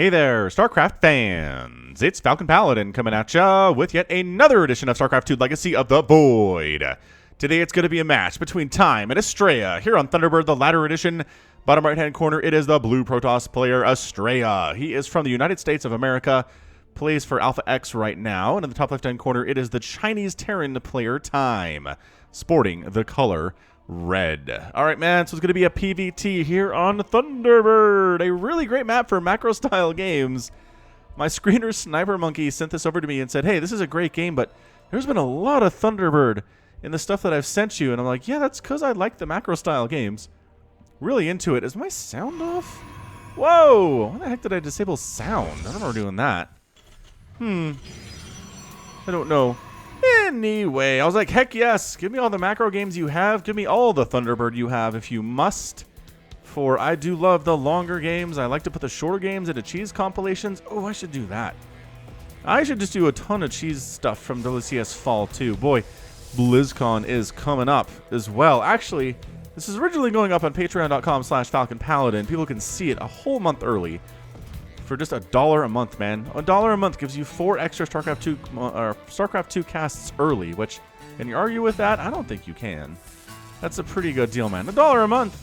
Hey there, StarCraft fans! It's Falcon Paladin coming at ya with yet another edition of StarCraft 2 Legacy of the Void. Today it's going to be a match between Time and Astrea here on Thunderbird, the latter edition. Bottom right-hand corner, it is the blue Protoss player, Astrea. He is from the United States of America, plays for Alpha X right now. And in the top left-hand corner, it is the Chinese Terran player, Time, sporting the color red. All right, man, so it's going to be a PvT here on Thunderbird, a really great map for macro-style games. My screener Sniper Monkey sent this over to me and said, hey, this is a great game, but there's been a lot of Thunderbird in the stuff that I've sent you. And I'm like, yeah, that's because I like the macro-style games. Really into it. Is my sound off? Whoa! Why the heck did I disable sound? I don't remember doing that. I don't know. Anyway, I was like, heck yes, give me all the macro games you have. Give me all the Thunderbird you have if you must. For I do love the longer games. I like to put the shorter games into cheese compilations. Oh, I should do that. I should just do a ton of cheese stuff from WCS Fall 2. Boy, BlizzCon is coming up as well. Actually, this is originally going up on patreon.com/FalconPaladin. People can see it a whole month early. For just $1 a month, man. $1 a month gives you 4 extra StarCraft 2 casts early, which, can you argue with that? I don't think you can. That's a pretty good deal, man. $1 a month.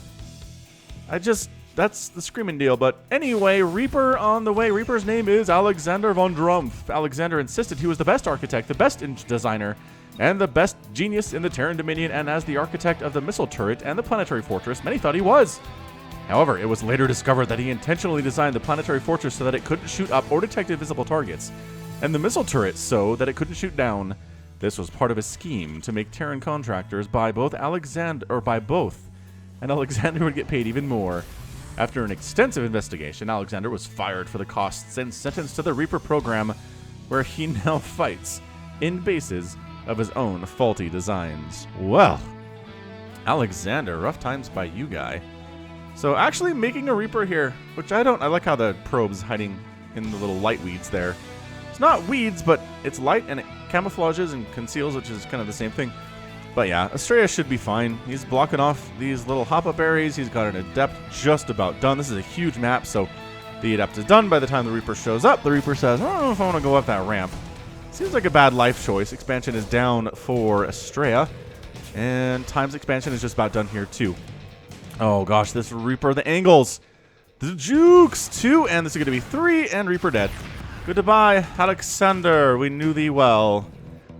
That's the screaming deal. But anyway, Reaper on the way. Reaper's name is Alexander von Drumpf. Alexander insisted he was the best architect, the best designer, and the best genius in the Terran Dominion, and as the architect of the missile turret and the planetary fortress, many thought he was. However, it was later discovered that he intentionally designed the planetary fortress so that it couldn't shoot up or detect invisible targets, and the missile turret so that it couldn't shoot down. This was part of his scheme to make Terran contractors buy both, and Alexander would get paid even more. After an extensive investigation, Alexander was fired for the costs and sentenced to the Reaper program, where he now fights in bases of his own faulty designs. Well, Alexander, rough times by you, guy. So actually making a Reaper here, which I like how the probe's hiding in the little light weeds there. It's not weeds, but it's light and it camouflages and conceals, which is kind of the same thing. But yeah, Astrea should be fine. He's blocking off these little hop-up berries. He's got an Adept just about done. This is a huge map, so the Adept is done by the time the Reaper shows up. The Reaper says, I don't know if I want to go up that ramp. Seems like a bad life choice. Expansion is down for Astrea, and Time's expansion is just about done here too. Oh gosh, this Reaper, the angles, the jukes, 2, and this is going to be 3, and Reaper dead. Goodbye, Alexander, we knew thee well.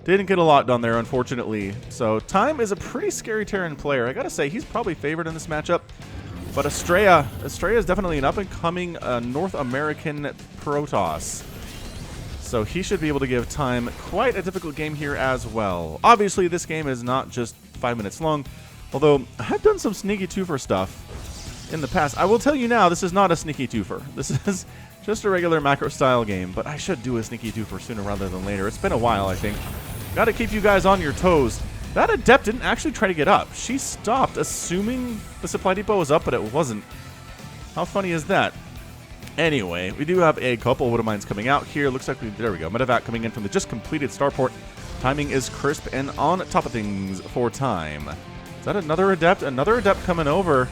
Didn't get a lot done there, unfortunately. So Time is a pretty scary Terran player. I gotta say, he's probably favored in this matchup. But Astrea is definitely an up-and-coming North American Protoss. So he should be able to give Time quite a difficult game here as well. Obviously, this game is not just 5 minutes long. Although, I have done some sneaky twofer stuff in the past. I will tell you now, this is not a sneaky twofer. This is just a regular macro-style game, but I should do a sneaky twofer sooner rather than later. It's been a while, I think. Gotta keep you guys on your toes. That Adept didn't actually try to get up. She stopped, assuming the supply depot was up, but it wasn't. How funny is that? Anyway, we do have a couple Widow Mines coming out here. Looks like there we go. Medevac coming in from the just completed starport. Timing is crisp and on top of things for Time. Is that another Adept? Another Adept coming over.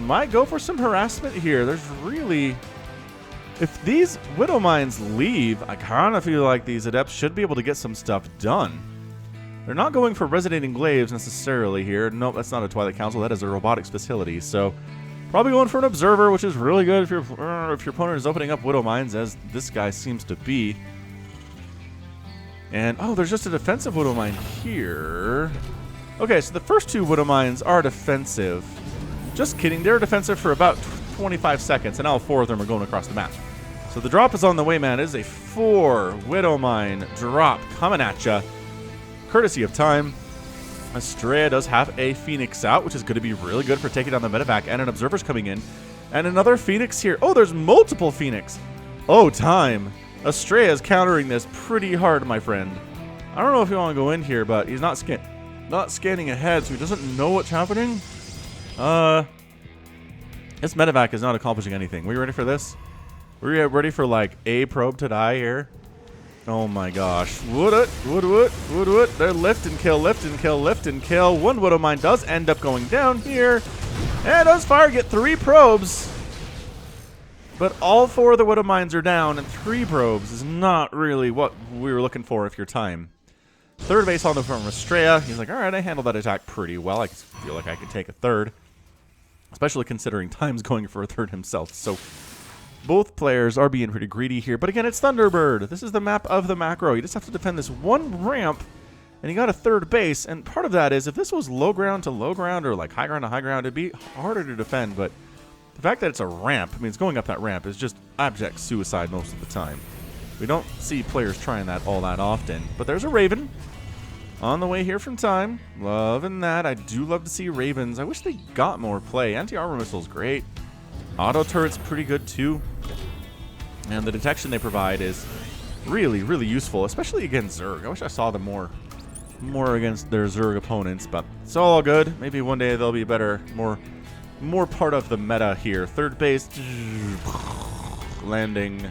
Might go for some harassment here. There's really... If these Widow Mines leave, I kind of feel like these Adepts should be able to get some stuff done. They're not going for Resonating Glaives necessarily here. Nope, that's not a Twilight Council. That is a robotics facility. So, probably going for an Observer, which is really good if your opponent is opening up Widow Mines, as this guy seems to be. And, oh, there's just a defensive Widow Mine here. Okay, so the first 2 Widow Mines are defensive. Just kidding, they're defensive for about 25 seconds, and all 4 of them are going across the map. So the drop is on the way, man. It is a 4 Widow Mine drop coming at ya. Courtesy of Time. Astrea does have a Phoenix out, which is going to be really good for taking down the Medevac, and an Observer's coming in. And another Phoenix here. Oh, there's multiple Phoenix. Oh, Time. Astrea is countering this pretty hard, my friend. I don't know if you want to go in here, but he's not scanning ahead, so he doesn't know what's happening. This Medevac is not accomplishing anything. We ready for this? We're ready for, like, a probe to die here? Oh my gosh. Would it? They're lift and kill, lift and kill, lift and kill. 1 Widow Mine does end up going down here. And does fire get 3 probes. But all 4 of the Widow Mines are down, and 3 probes is not really what we were looking for if you're time. Third base on the from Astrea. He's like, alright, I handled that attack pretty well. I feel like I could take a third. Especially considering Time's going for a third himself. So both players are being pretty greedy here. But again, it's Thunderbird. This is the map of the macro. You just have to defend this one ramp, and you got a third base. And part of that is, if this was low ground to low ground or like high ground to high ground, it'd be harder to defend. But the fact that it's a ramp, I mean, it's going up that ramp, is just abject suicide most of the time. We don't see players trying that all that often. But there's a Raven on the way here from Time. Loving that. I do love to see Ravens. I wish they got more play. Anti-armor missile's great. Auto turret's pretty good too. And the detection they provide is really, really useful, especially against Zerg. I wish I saw them more against their Zerg opponents, but it's all good. Maybe one day they'll be better, more part of the meta here. Third base, landing.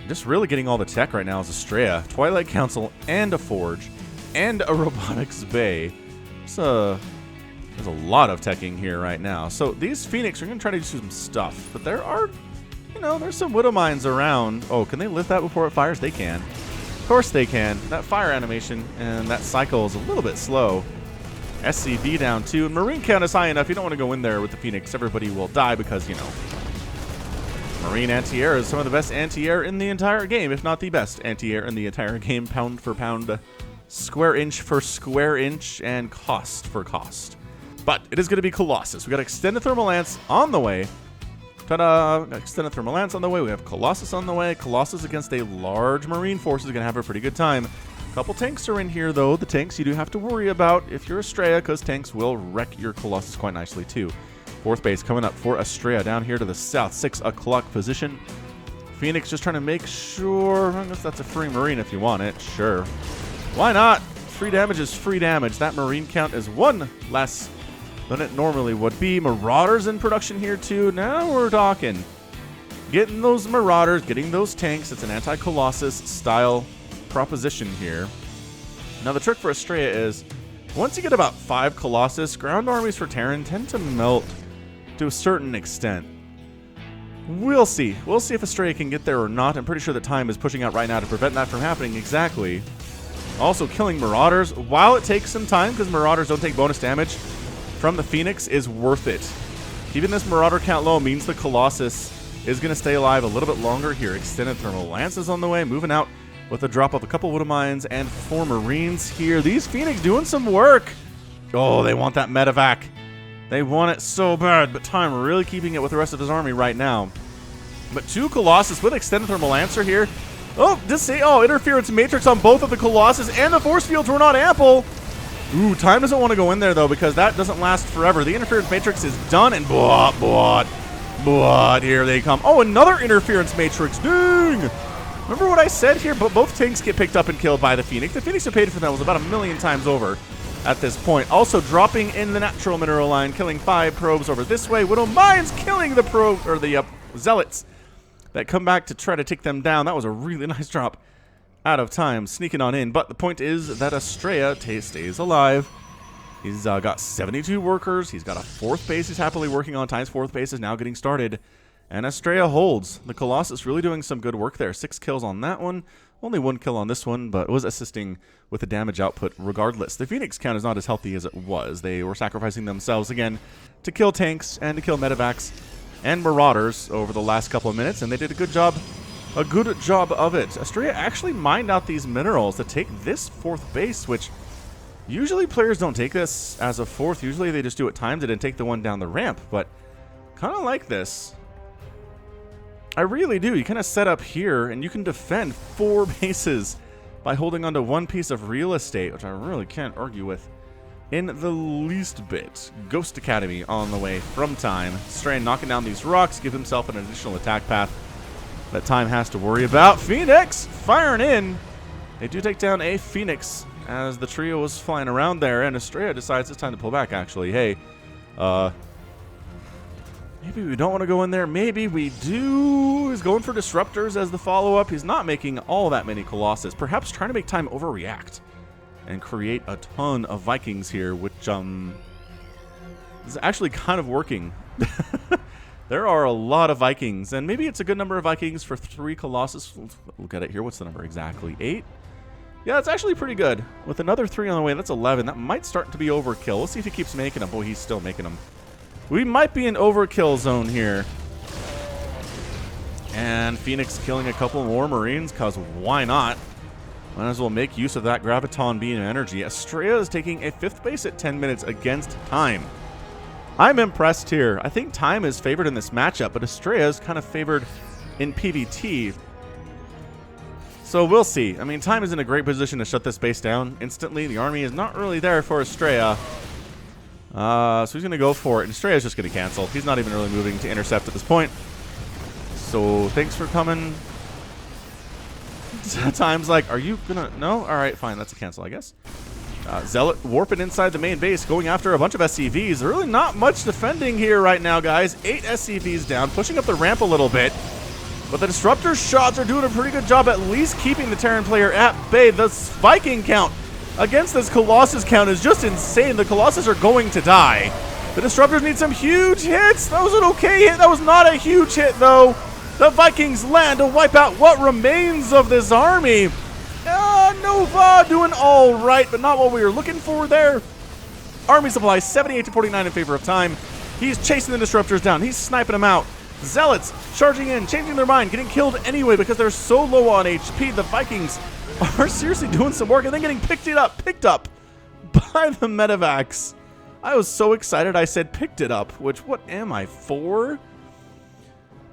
Just really getting all the tech right now is Astrea, Twilight Council, and a Forge, and a Robotics Bay. There's a lot of teching here right now. So these Phoenix are going to try to do some stuff, but there are, there's some Widow Mines around. Oh, can they lift that before it fires? They can. Of course they can. That fire animation and that cycle is a little bit slow. SCV down 2, and Marine count is high enough. You don't want to go in there with the Phoenix. Everybody will die because, Marine anti-air is some of the best anti-air in the entire game, if not the best anti-air in the entire game, pound for pound, square inch for square inch, and cost for cost. But it is going to be Colossus. We got Extended Thermal Lance on the way. Ta-da! Extended Thermal Lance on the way. We have Colossus on the way. Colossus against a large Marine force is going to have a pretty good time. A couple tanks are in here, though. The tanks you do have to worry about if you're Astrea, because tanks will wreck your Colossus quite nicely, too. Fourth base coming up for Astrea down here to the south, 6 o'clock position. Phoenix just trying to make sure. I guess that's a free Marine if you want it. Sure. Why not? Free damage is free damage. That Marine count is 1 less than it normally would be. Marauders in production here too. Now we're talking. Getting those Marauders, getting those tanks. It's an anti-Colossus style proposition here. Now the trick for Astrea is, once you get about 5 Colossus, ground armies for Terran tend to melt to a certain extent. We'll see. We'll see if Astrea can get there or not. I'm pretty sure that Time is pushing out right now to prevent that from happening exactly. Also killing Marauders, while it takes some time, because Marauders don't take bonus damage from the Phoenix, is worth it. Keeping this Marauder count low means the Colossus is going to stay alive a little bit longer here. Extended Thermal Lance is on the way, moving out with a drop of a couple Widow Mines and 4 Marines here. These Phoenix doing some work. Oh, they want that medevac. They want it so bad, but Time really keeping it with the rest of his army right now. But 2 Colossus with Extended Thermal Lancer here. Oh, Interference Matrix on both of the Colossus, and the Force Fields were not ample. Ooh, Time doesn't want to go in there, though, because that doesn't last forever. The Interference Matrix is done, and blah, here they come. Oh, another Interference Matrix. Dang! Remember what I said here? But both tanks get picked up and killed by the Phoenix. The Phoenix who paid for them was about 1,000,000 times over at this point. Also dropping in the natural mineral line, killing 5 probes over this way. Widow Mines killing the probe, or the Zealots that come back to try to take them down. That was a really nice drop out of Time, sneaking on in. But the point is that Astrea stays alive. He's got 72 workers. He's got a 4th base he's happily working on. Time's 4th base is now getting started. And Astrea holds. The Colossus really doing some good work there. 6 kills on that one. Only 1 kill on this one, but was assisting with the damage output regardless. The Phoenix count is not as healthy as it was. They were sacrificing themselves again to kill tanks and to kill medevacs and Marauders over the last couple of minutes, and they did a good job of it. Astrea actually mined out these minerals to take this 4th base, which usually players don't take this as a 4th. Usually they just do it times it and take the one down the ramp, but kind of like this. I really do. You kind of set up here, and you can defend 4 bases by holding onto 1 piece of real estate, which I really can't argue with in the least bit. Ghost Academy on the way from Time. Astrea knocking down these rocks, give himself an additional attack path that Time has to worry about. Phoenix firing in. They do take down a Phoenix as the trio was flying around there, and Astrea decides it's time to pull back, actually. Hey, maybe we don't want to go in there. Maybe we do. He's going for Disruptors as the follow-up. He's not making all that many Colossus. Perhaps trying to make Time overreact and create a ton of Vikings here, which is actually kind of working. There are a lot of Vikings, and maybe it's a good number of Vikings for 3 Colossus. Let's look at it here. What's the number exactly? 8? Yeah, that's actually pretty good. With another 3 on the way, that's 11. That might start to be overkill. We'll see if he keeps making them. Boy, he's still making them. We might be in overkill zone here. And Phoenix killing a couple more Marines, because why not? Might as well make use of that Graviton beam energy. Astrea is taking a 5th base at 10 minutes against Time. I'm impressed here. I think Time is favored in this matchup, but Astrea is kind of favored in PvT. So we'll see. I mean, Time is in a great position to shut this base down instantly. The army is not really there for Astrea. So he's going to go for it. And Astrea is just going to cancel. He's not even really moving to intercept at this point. So thanks for coming. Time's like, are you gonna? No? Alright, fine. That's a cancel, I guess. Zealot warping inside the main base, going after a bunch of SCVs. Really not much defending here right now, guys. 8 SCVs down, pushing up the ramp a little bit. But the Disruptor shots are doing a pretty good job at least keeping the Terran player at bay. The Viking count against this Colossus count is just insane. The Colossus are going to die. The Disruptors need some huge hits. That was an okay hit. That was not a huge hit, though. The Vikings land to wipe out what remains of this army. Nova doing all right, but not what we were looking for there. Army supply 78 to 49 in favor of Time. He's chasing the Disruptors down. He's sniping them out. Zealots charging in, changing their mind, getting killed anyway because they're so low on HP. The Vikings are seriously doing some work and then getting picked up by the Medivacs. I was so excited I said picked it up, which what am I, 4?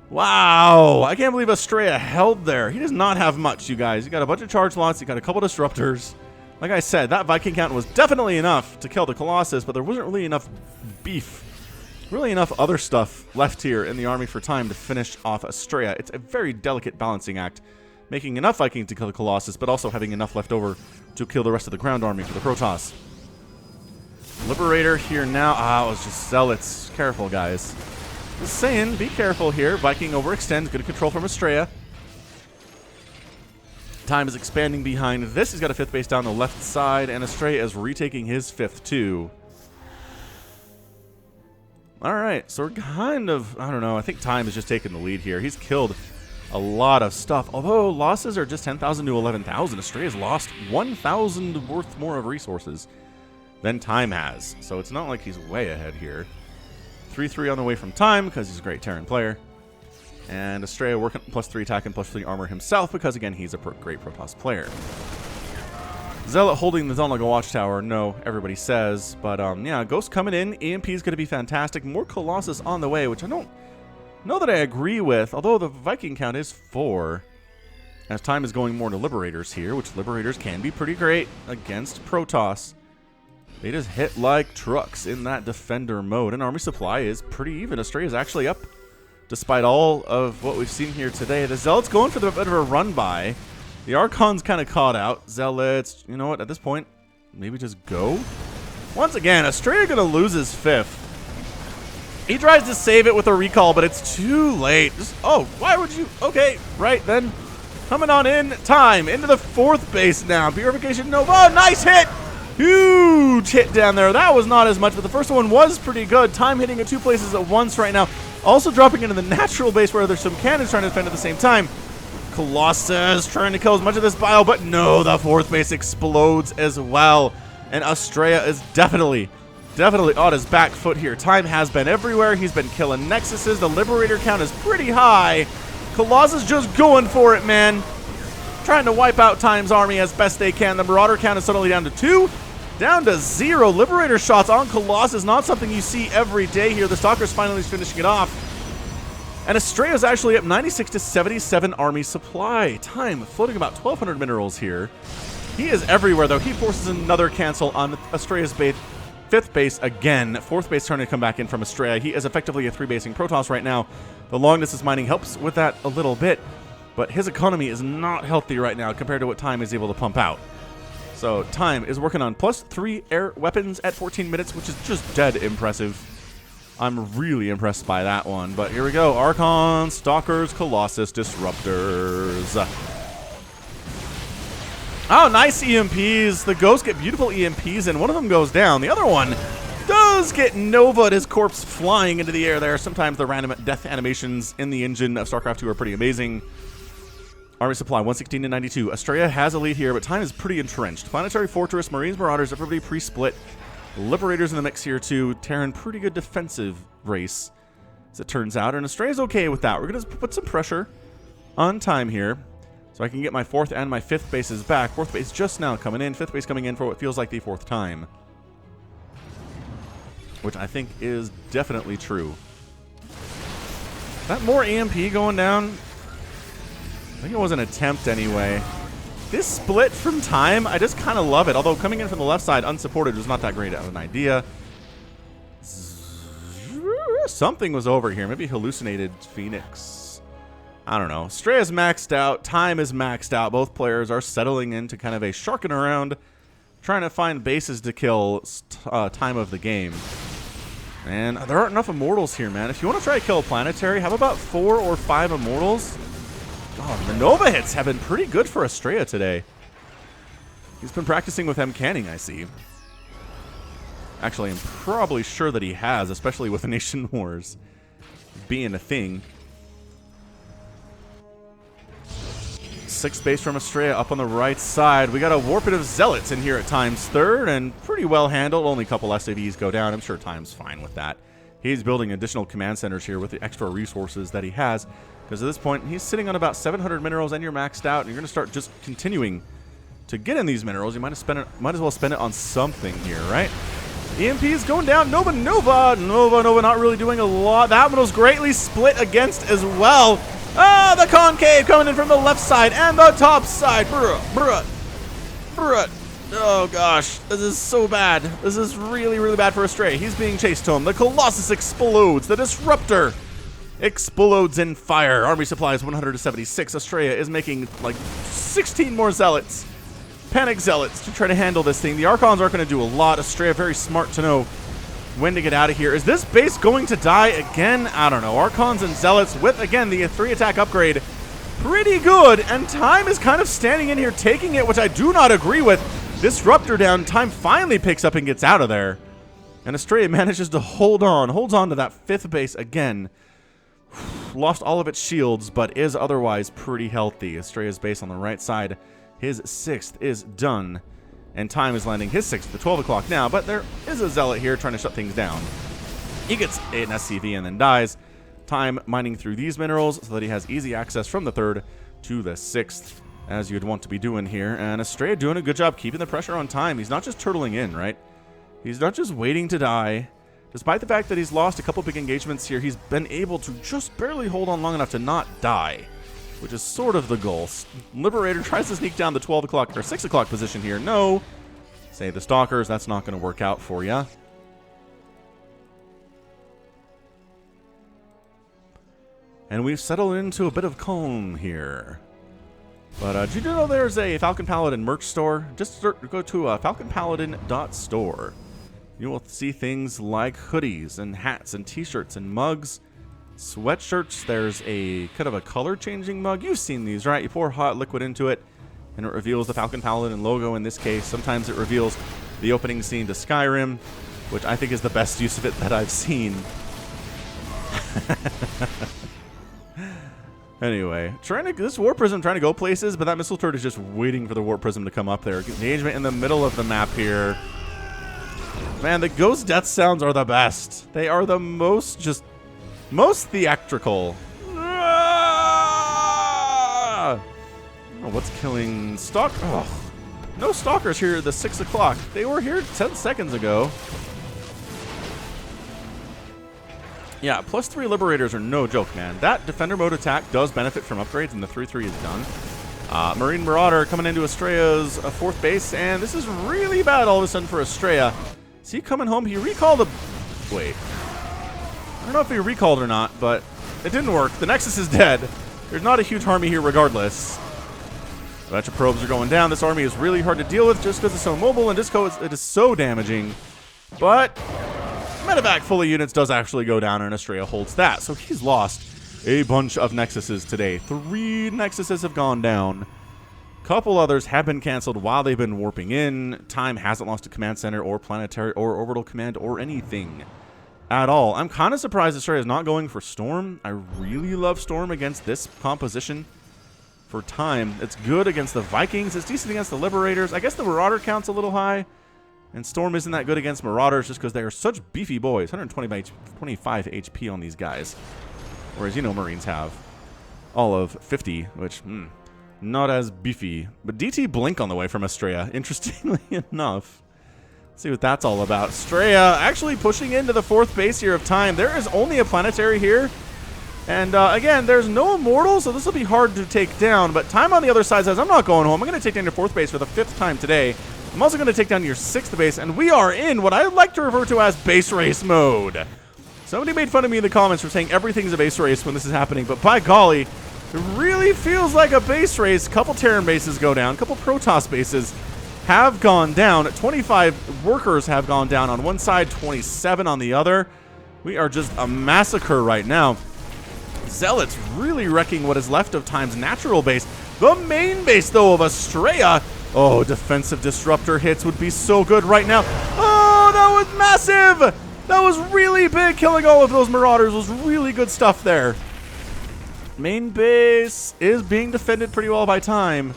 Wow, I can't believe Astrea held there. He does not have much, you guys. He got a bunch of charge lots. He got a couple Disruptors. Like I said, that Viking count was definitely enough to kill the Colossus, but there wasn't really enough beef, really enough other stuff left here in the army for Time to finish off Astrea. It's a very delicate balancing act, making enough Vikings to kill the Colossus, but also having enough left over to kill the rest of the ground army for the Protoss. Liberator here now. It was just Zealots. Careful, guys. Just saying, be careful here. Viking overextends. Good control from Astrea. Time is expanding behind this. He's got a 5th base down the left side, and Astrea is retaking his 5th too. Alright, so we're kind of, I don't know, I think Time is just taking the lead here. He's killed a lot of stuff. Although losses are just 10,000 to 11,000. Astrea's lost 1,000 worth more of resources than Time has. So it's not like he's way ahead here. 3-3 on the way from Time because he's a great Terran player. And Astrea working +3 attack and +3 armor himself because, again, he's a great Protoss player. Zealot holding the Zonlaga Watchtower, no, everybody says. But, yeah, Ghost coming in. EMP is going to be fantastic. More Colossus on the way, which I don't know that I agree with, although the Viking count is 4. As Time is going more to Liberators here, which Liberators can be pretty great against Protoss. They just hit like trucks in that defender mode, and army supply is pretty even. Astrea is actually up, despite all of what we've seen here today. The Zealots going for the bit of a run-by. The Archon's kind of caught out. Zealots, you know what, at this point, maybe just go? Once again, Astrea going to lose his 5th. He tries to save it with a recall, but it's too late. Oh, why would you? Okay, right then. Coming on in, Time into the 4th base now. Purification Nova, oh, nice hit! Huge hit down there. That was not as much, but the first one was pretty good. Time hitting at 2 places at once right now. Also dropping into the natural base where there's some cannons trying to defend at the same time. Colossus trying to kill as much of this bile, but no, the 4th base explodes as well. And Astrea is definitely on his back foot here. Time has been everywhere. He's been killing Nexuses. The Liberator count is pretty high. Colossus just going for it, man. Trying to wipe out Time's army as best they can. The Marauder count is suddenly down to 2. Down to 0. Liberator shots on Colossus, not something you see every day here. The Stalker's finally finishing it off. And Astrea is actually up 96 to 77 army supply. Time floating about 1,200 minerals here. He is everywhere, though. He forces another cancel on Astrea's 5th base again. 4th base trying to come back in from Astrea. He is effectively a 3-basing Protoss right now. The long distance mining helps with that a little bit, but his economy is not healthy right now compared to what Time is able to pump out. So Time is working on +3 air weapons at 14 minutes, which is just dead impressive. I'm really impressed by that one. But here we go. Archon, Stalkers, Colossus, Disruptors. Oh, nice EMPs. The Ghosts get beautiful EMPs, and one of them goes down. The other one does does get Nova, his corpse flying into the air there. Sometimes the random death animations in the engine of StarCraft 2 are pretty amazing. Army supply, 116 to 92. Astrea has a lead here, but time is pretty entrenched. Planetary Fortress, Marines, Marauders, everybody pre-split. Liberators in the mix here too. Terran, pretty good defensive race, as it turns out. And Astrea's okay with that. We're going to put some pressure on time here, so I can get my 4th and my 5th bases back. 4th base just now coming in. 5th base coming in for what feels like the 4th time, which I think is definitely true. Is that more EMP going down? I think it was an attempt anyway. This split from time, I just kind of love it. Although coming in from the left side unsupported was not that great of an idea. Something was over here. Maybe hallucinated Phoenix. I don't know. Astrea is maxed out. Time is maxed out. Both players are settling into kind of a sharking around, trying to find bases to kill time of the game. And there aren't enough immortals here, man. If you want to try to kill a planetary, have about 4 or 5 immortals. Oh, the Nova hits have been pretty good for Astrea today. He's been practicing with M canning, I see. Actually, I'm probably sure that he has, especially with Nation Wars being a thing. 6th base from Astrea up on the right side. We got a Warpit of Zealots in here at Time's 3rd, and pretty well handled. Only a couple SAVs go down. I'm sure Time's fine with that. He's building additional command centers here with the extra resources that he has, because at this point, he's sitting on about 700 minerals, and you're maxed out, and you're going to start just continuing to get in these minerals. You might as well spend it on something here, right? EMP is going down. Nova, not really doing a lot. That one was greatly split against as well. Ah, the concave coming in from the left side and the top side. Bruh. Oh, gosh. This is so bad. This is really, really bad for Astrea. He's being chased home. The Colossus explodes. The Disruptor explodes in fire. Army supplies 176. Astrea is making like 16 more Zealots. Panic Zealots to try to handle this thing. The Archons aren't going to do a lot. Astrea very smart to know when to get out of here. Is this base going to die again? I don't know. Archons and Zealots with, again, the 3-attack upgrade. Pretty good. And Time is kind of standing in here taking it, which I do not agree with. Disruptor down. Time finally picks up and gets out of there. And Astrea manages to holds on to that 5th base again. Lost all of its shields, but is otherwise pretty healthy. Astrea's base on the right side, his 6th is done, and Time is landing his 6th at 12 o'clock now, but there is a Zealot here trying to shut things down. He gets an SCV and then dies. Time mining through these minerals so that he has easy access from the 3rd to the 6th, as you'd want to be doing here. And Astrea doing a good job keeping the pressure on Time. He's not just turtling in, right? He's not just waiting to die. Despite the fact that he's lost a couple big engagements here, he's been able to just barely hold on long enough to not die, which is sort of the goal. Liberator tries to sneak down the 12 o'clock or 6 o'clock position here. No. Save the Stalkers. That's not going to work out for you. And we've settled into a bit of calm here. But did you know there's a Falcon Paladin merch store? Just go to falconpaladin.store. You will see things like hoodies and hats and t-shirts and mugs, sweatshirts. There's a kind of a color changing mug. You've seen these, right? You pour hot liquid into it and it reveals the Falcon Paladin logo in this case. Sometimes it reveals the opening scene to Skyrim, which I think is the best use of it that I've seen. Anyway, this Warp Prism trying to go places, but that missile turret is just waiting for the Warp Prism to come up there. Engagement in the middle of the map here. Man, the ghost death sounds are the best. They are the most theatrical. Oh, what's killing Stalk? Oh, no Stalkers here at the 6 o'clock. They were here 10 seconds ago. Yeah, +3 Liberators are no joke, man. That Defender mode attack does benefit from upgrades, and the 3-3 is done. Marine Marauder coming into Astrea's 4th base, and this is really bad all of a sudden for Astrea. Is he coming home? He recalled a... Wait. I don't know if he recalled or not, but it didn't work. The Nexus is dead. There's not a huge army here regardless. A bunch of probes are going down. This army is really hard to deal with just because it's so mobile, and Disco it is so damaging. But medevac full of units does actually go down, and Astrea holds that. So he's lost a bunch of Nexuses today. 3 Nexuses have gone down. Couple others have been canceled while they've been warping in. Time hasn't lost a command center or planetary or orbital command or anything at all. I'm kind of surprised Astrea is not going for Storm. I really love Storm against this composition for Time. It's good against the Vikings. It's decent against the Liberators. I guess the Marauder count's a little high. And Storm isn't that good against Marauders just because they are such beefy boys. 125 HP on these guys. Whereas, you know, Marines have all of 50, which, not as beefy. But DT Blink on the way from Astrea, interestingly enough. Let's see what that's all about. Astrea actually pushing into the 4th base here of Time. There is only a planetary here. And again, there's no immortal, so this will be hard to take down. But Time on the other side says, I'm not going home. I'm going to take down your 4th base for the 5th time today. I'm also going to take down your 6th base. And we are in what I like to refer to as base race mode. Somebody made fun of me in the comments for saying everything's a base race when this is happening. But by golly, it really feels like a base race. A couple Terran bases go down. A couple Protoss bases have gone down. 25 workers have gone down on one side, 27 on the other. We are just a massacre right now. Zealots really wrecking what is left of Time's natural base. The main base, though, of Astrea. Oh, defensive disruptor hits would be so good right now. Oh, that was massive. That was really big. Killing all of those Marauders was really good stuff there. Main base is being defended pretty well by Time.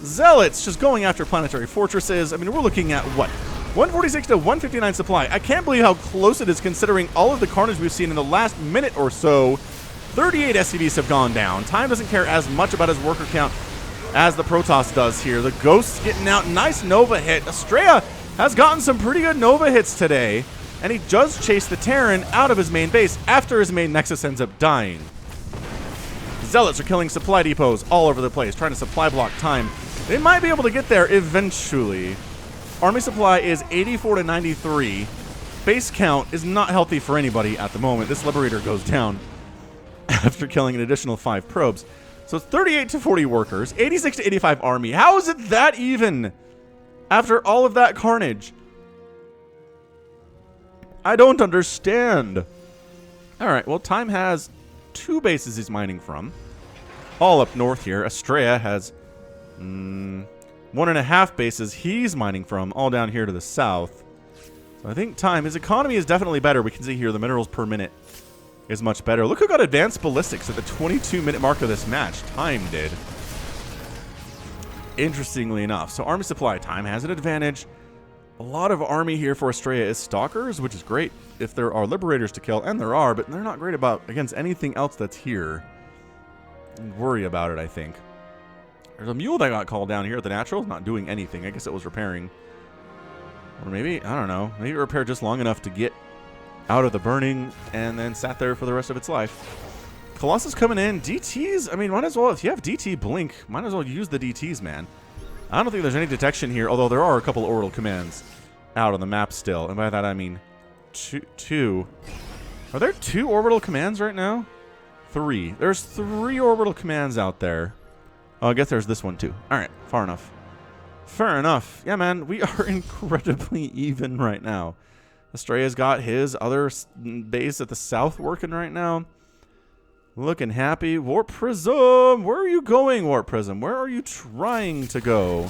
Zealots just going after planetary fortresses. I mean, we're looking at, what, 146 to 159 supply. I can't believe how close it is considering all of the carnage we've seen in the last minute or so. 38 SCVs have gone down. Time doesn't care as much about his worker count as the Protoss does here. The Ghost's getting out. Nice Nova hit. Astrea has gotten some pretty good Nova hits today. And he does chase the Terran out of his main base after his main Nexus ends up dying. Zealots are killing supply depots all over the place, trying to supply block Time. They might be able to get there eventually. Army supply is 84 to 93. Base count is not healthy for anybody at the moment. This Liberator goes down after killing an additional 5 probes. So it's 38 to 40 workers, 86 to 85 army. How is it that even after all of that carnage? I don't understand. All right, well, Time has 2 bases he's mining from, all up north here. Astrea has 1.5 bases he's mining from, all down here to the south. So I think Time, his economy is definitely better. We can see here the minerals per minute is much better. Look who got advanced ballistics at the 22-minute mark of this match. Time did. Interestingly enough. So army supply, Time has an advantage. A lot of army here for Astrea is Stalkers, which is great if there are Liberators to kill, and there are, but they're not great against anything else that's here. Worry about it, I think. There's a mule that got called down here at the natural. Not doing anything. I guess it was repairing. Or maybe, I don't know. Maybe it repaired just long enough to get out of the burning and then sat there for the rest of its life. Colossus coming in. DTs, I mean, might as well, if you have DT Blink, might as well use the DTs, man. I don't think there's any detection here, although there are a couple orbital commands out on the map still. And by that, I mean two. Are there 2 orbital commands right now? 3. There's 3 orbital commands out there. Oh, I guess there's this one too. All right, far enough. Fair enough. Yeah, man, we are incredibly even right now. Astrea's got his other base at the south working right now. Looking happy. Warp Prism! Where are you going, Warp Prism? Where are you trying to go?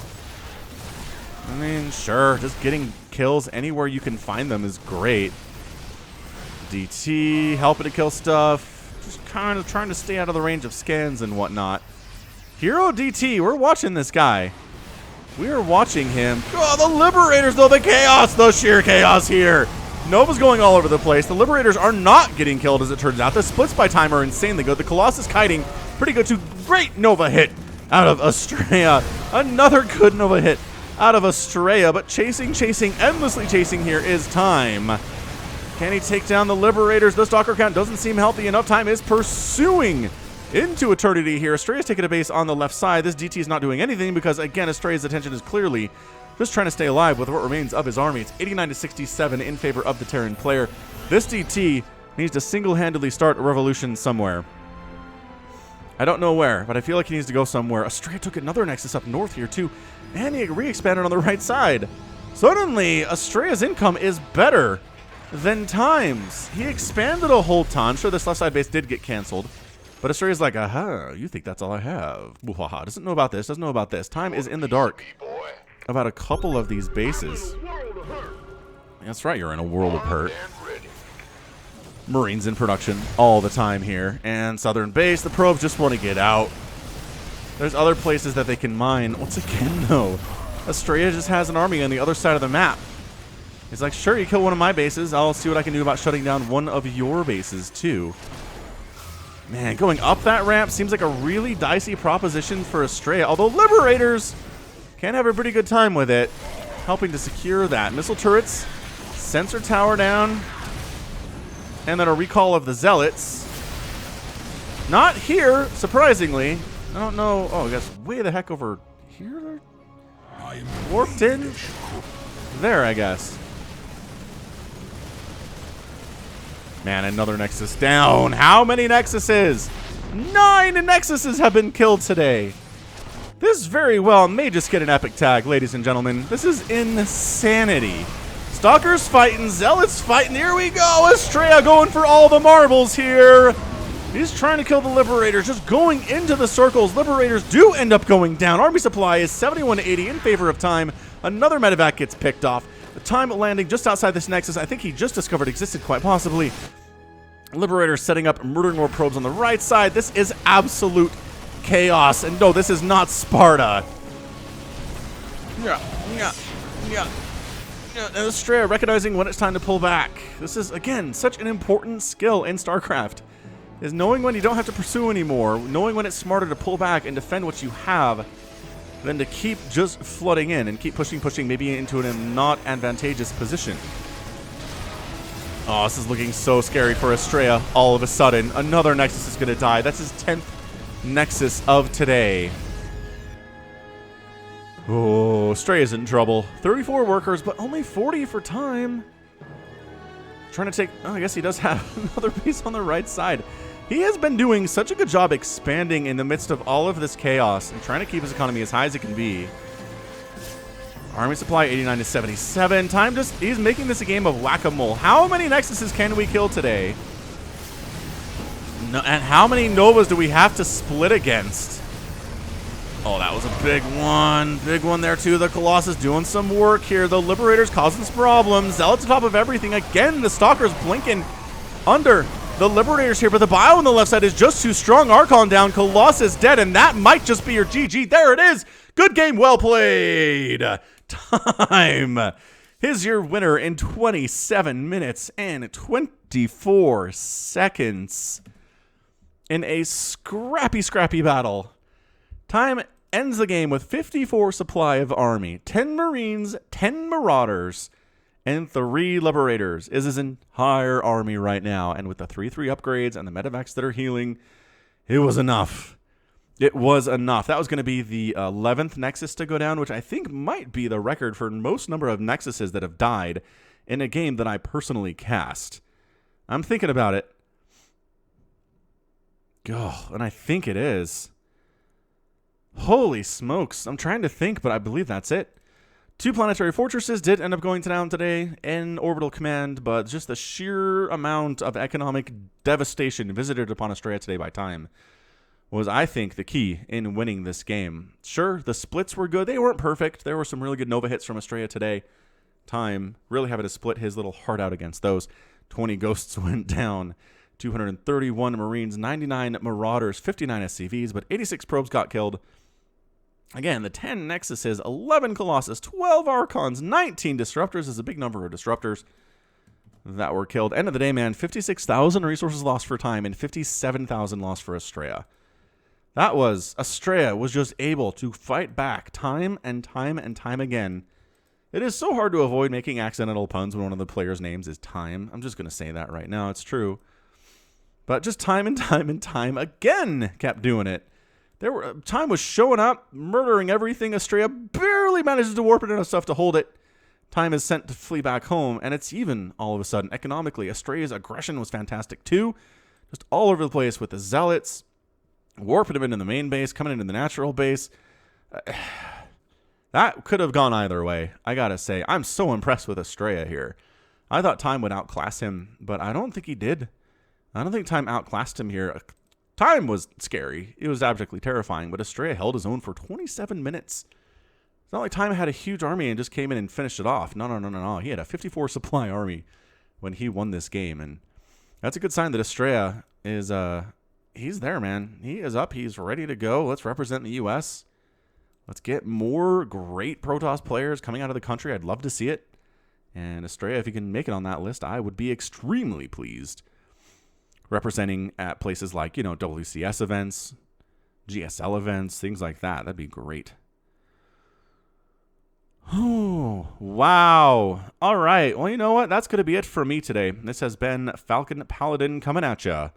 I mean, sure, just getting kills anywhere you can find them is great. DT, helping to kill stuff. Just kind of trying to stay out of the range of scans and whatnot. Hero DT, we're watching this guy. We are watching him. Oh, the Liberators, though, the chaos, the sheer chaos here. Nova's going all over the place. The Liberators are not getting killed, as it turns out. The splits by Time are insanely good. The Colossus kiting, pretty good too. Great Nova hit out of Astrea. Another good Nova hit out of Astrea, but chasing, endlessly chasing here is Time. Can he take down the Liberators? The Stalker count doesn't seem healthy enough. Time is pursuing into eternity here. Astrea's taking a base on the left side. This DT is not doing anything because, again, Astrea's attention is clearly just trying to stay alive with what remains of his army. It's 89 to 67 in favor of the Terran player. This DT needs to single-handedly start a revolution somewhere. I don't know where, but I feel like he needs to go somewhere. Astrea took another Nexus up north here, too, and he re-expanded on the right side. Suddenly, Astrea's income is better than Time's. He expanded a whole ton. Sure, this left side base did get canceled But Astrea's like, aha, you think that's all I have. Wahaha. Doesn't know about this, doesn't know about this. Time is in the dark about a couple of these bases. That's right, you're in a world of hurt. Marines in production all the time here. And southern base, the probes just want to get out. There's other places that they can mine. Once again, though, Astrea just has an army on the other side of the map. He's like, sure, you kill one of my bases. I'll see what I can do about shutting down one of your bases, too. Man, going up that ramp seems like a really dicey proposition for Astrea. Although Liberators can have a pretty good time with it, helping to secure that. Missile turrets, sensor tower down, and then a recall of the Zealots. Not here, surprisingly. I don't know. Oh, I guess way the heck over here? Warped in? There, I guess. Man, another Nexus down. How many Nexuses? 9 Nexuses have been killed today. This very well may just get an epic tag, ladies and gentlemen. This is insanity. Stalkers fighting, Zealots fighting. Here we go. Astrea going for all the marbles here. He's trying to kill the Liberators, just going into the circles. Liberators do end up going down. Army supply is 71 to 80 in favor of Time. Another medevac gets picked off. The Time landing just outside this Nexus, I think he just discovered existed, quite possibly. Liberators setting up, murdering more probes on the right side. This is absolute chaos. And no, this is not Sparta. And Astrea recognizing when it's time to pull back. This is, again, such an important skill in StarCraft. Is knowing when you don't have to pursue anymore, knowing when it's smarter to pull back and defend what you have than to keep just flooding in and keep pushing, maybe into a not advantageous position. Oh, this is looking so scary for Astrea all of a sudden. Another Nexus is going to die. That's his 10th Nexus of today. Oh, Astrea's in trouble. 34 workers, but only 40 for Time. Trying to take... Oh, I guess he does have another base on the right side. He has been doing such a good job expanding in the midst of all of this chaos and trying to keep his economy as high as it can be. Army supply 89 to 77. Time just... He's making this a game of whack-a-mole. How many Nexuses can we kill today? No, and how many Novas do we have to split against? Oh, that was a big one. Big one there, too. The Colossus doing some work here. The Liberators causing some problems. Zealots on top of everything. Again, the Stalkers blinking under the Liberators here, but the bio on the left side is just too strong. Archon down. Colossus dead, and that might just be your GG. There it is. Good game. Well played. Time. Here's your winner in 27 minutes and 24 seconds in a scrappy battle. Time ends the game with 54 supply of army, 10 Marines, 10 Marauders, and 3 Liberators is his entire army right now. And with the 3/3 upgrades and the medevacs that are healing, it was enough. It was enough. That was going to be the 11th Nexus to go down, which I think might be the record for most number of Nexuses that have died in a game that I personally cast. I'm thinking about it. Oh, and I think it is. Holy smokes. I'm trying to think, but I believe that's it. 2 planetary fortresses did end up going down today in orbital command, but just the sheer amount of economic devastation visited upon Astrea today by Time was, I think, the key in winning this game. Sure, the splits were good. They weren't perfect. There were some really good Nova hits from Astrea today. Time really having to split his little heart out against those. 20 Ghosts went down. 231 Marines, 99 Marauders, 59 SCVs, but 86 probes got killed. Again, the 10 Nexuses, 11 Colossus, 12 Archons, 19 Disruptors is a big number of Disruptors that were killed. End of the day, man, 56,000 resources lost for Time and 57,000 lost for Astrea. That was... Astrea was just able to fight back time and time and time again. It is so hard to avoid making accidental puns when one of the players' names is Time. I'm just going to say that right now. It's true. But just time and time and time again kept doing it. Time was showing up, murdering everything. Astrea barely manages to warp it enough stuff to hold it. Time is sent to flee back home, and it's even all of a sudden. Economically, Astrea's aggression was fantastic too. Just all over the place with the Zealots, warping them into the main base, coming into the natural base. That could have gone either way, I gotta say. I'm so impressed with Astrea here. I thought Time would outclass him, but I don't think he did. I don't think Time outclassed him here. Time was scary. It was abjectly terrifying, but Astrea held his own for 27 minutes. It's not like Time had a huge army and just came in and finished it off. No. He had a 54 supply army when he won this game, and that's a good sign that Astrea is, he's there, man. He is up. He's ready to go. Let's represent the U.S. Let's get more great Protoss players coming out of the country. I'd love to see it. And Astrea, if you can make it on that list, I would be extremely pleased. Representing at places like, WCS events, GSL events, things like that. That'd be great. Oh, wow. All right. Well, you know what? That's going to be it for me today. This has been Falcon Paladin coming at ya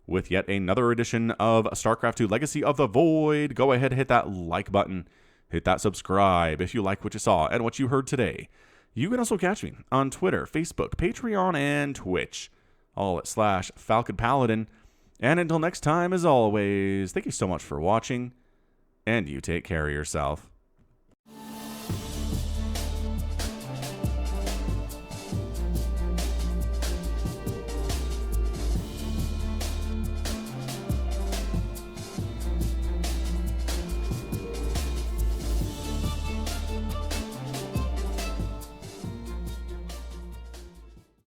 with yet another edition of StarCraft 2 Legacy of the Void. Go ahead, hit that like button. Hit that subscribe if you like what you saw and what you heard today. You can also catch me on Twitter, Facebook, Patreon, and Twitch, all at /Falcon Paladin. And until next time, as always, thank you so much for watching, and you take care of yourself.